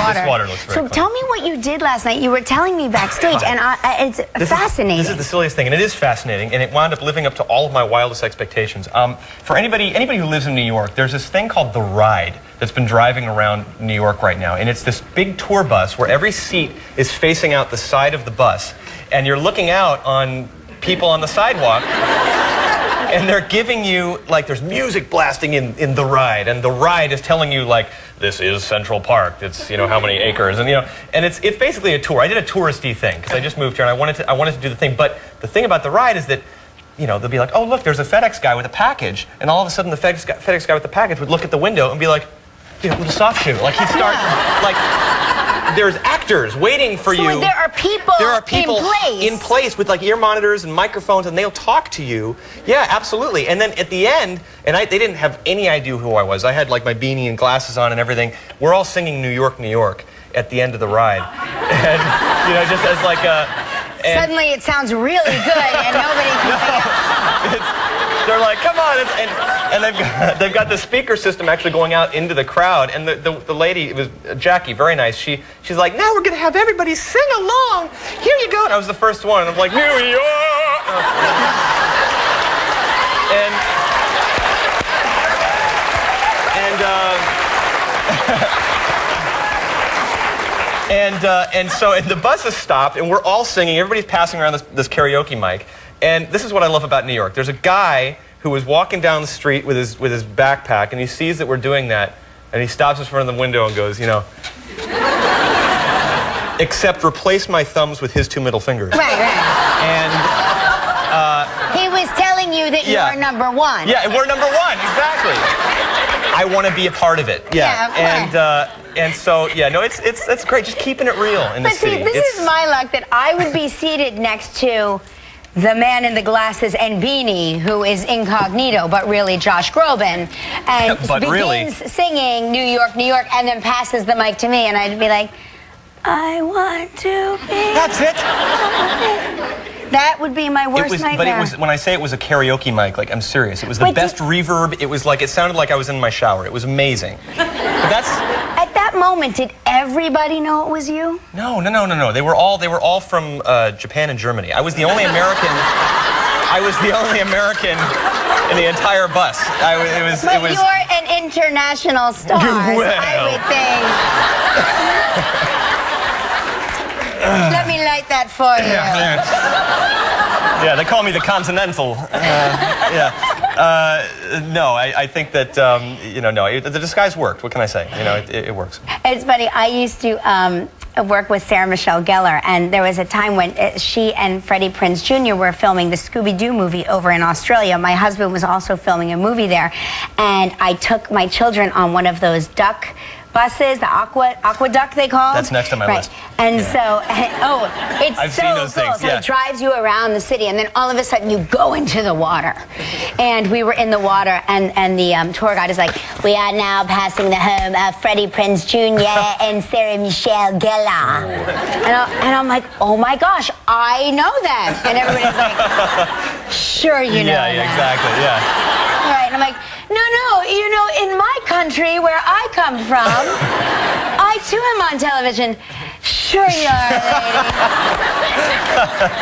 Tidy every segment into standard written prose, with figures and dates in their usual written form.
water. This water looks very clean. So tell me what you did last night. You were telling me backstage, and it's fascinating. This is the silliest thing, and it is fascinating, and it wound up living up to all of my wildest expectations. For anybody who lives in New York, there's this thing called The Ride that's been driving around New York right now, and it's this big tour bus where every seat is facing out the side of the bus, and you're looking out on people on the sidewalk. And they're giving you, like, there's music blasting in The Ride, and The Ride is telling you, like, this is Central Park, it's, you know, how many acres, and, you know, and it's basically a tour. I did a touristy thing, because I just moved here, and I wanted to do the thing, but the thing about The Ride is that, you know, they'll be like, oh, look, there's a FedEx guy with a package, and all of a sudden the FedEx guy with the package would look at the window and be like, you know, with a soft shoe, like, he'd start, like, there's actors waiting for you. So there are people in place with like ear monitors and microphones, and they'll talk to you. Yeah, absolutely. And then at the end, and they didn't have any idea who I was. I had like my beanie and glasses on and everything. We're all singing New York, New York at the end of the ride. And, you know, just as like a... Suddenly it sounds really good and nobody can they're like, come on, and they've got the speaker system actually going out into the crowd, and the lady, it was Jackie, very nice. She's like, now we're gonna have everybody sing along. Here you go. And I was the first one, and I'm like, New York. And so the bus has stopped, and we're all singing. Everybody's passing around this karaoke mic. And this is what I love about New York. There's a guy who was walking down the street with his backpack, and he sees that we're doing that, and he stops in front of the window and goes, you know, except replace my thumbs with his two middle fingers. Right. And he was telling you that yeah. you're number one. Yeah, we're number one, exactly. I want to be a part of it. Yeah, and so yeah, no, it's great, just keeping it real in the city. But see, this is my luck that I would be seated next to the man in the glasses and beanie who is incognito, but really Josh Groban, and begins singing New York, New York, and then passes the mic to me, and I'd be like, I want to be... That's it. That would be my worst nightmare. But it was, when I say it was a karaoke mic, like, I'm serious. It was the best reverb. It was like, it sounded like I was in my shower. It was amazing. But that's... At that moment, did everybody know it was you? No. They were all from Japan and Germany. I was the only American. I was the only American in the entire bus. It was. You're an international star, I would think. Let me light that for you. Yeah, they call me the Continental. No, I think that, you know, no, the disguise worked. What can I say? You know, it works. It's funny. I used to work with Sarah Michelle Gellar, and there was a time when she and Freddie Prinze Jr. were filming the Scooby-Doo movie over in Australia. My husband was also filming a movie there, and I took my children on one of those duck buses, the aqueduct they call. That's next on my list. And so, it's I've so seen those cool. things, So yeah. it drives you around the city, and then all of a sudden you go into the water. And we were in the water, and the tour guide is like, we are now passing the home of Freddie Prinze Jr. and Sarah Michelle Gellar. And I'm like, oh my gosh, I know them. And everybody's like, sure you know them. Yeah, exactly, yeah. Right, and I'm like, no, you know, in my country where I come from, I too am on television. Sure you are, lady.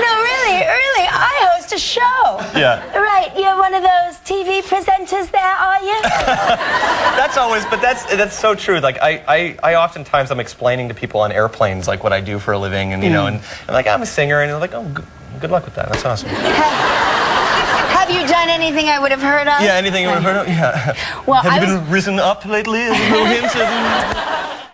No, really, I host a show. Yeah. Right, you're one of those TV presenters there, are you? That's always, but that's so true. Like, I oftentimes I'm explaining to people on airplanes, like, what I do for a living, and, you know, and I'm like, I'm a singer, and they're like, oh, good luck with that. That's awesome. Have you done anything I would have heard of? Yeah, anything you would have heard of? Yeah. Well, have you been risen up lately? No hints of...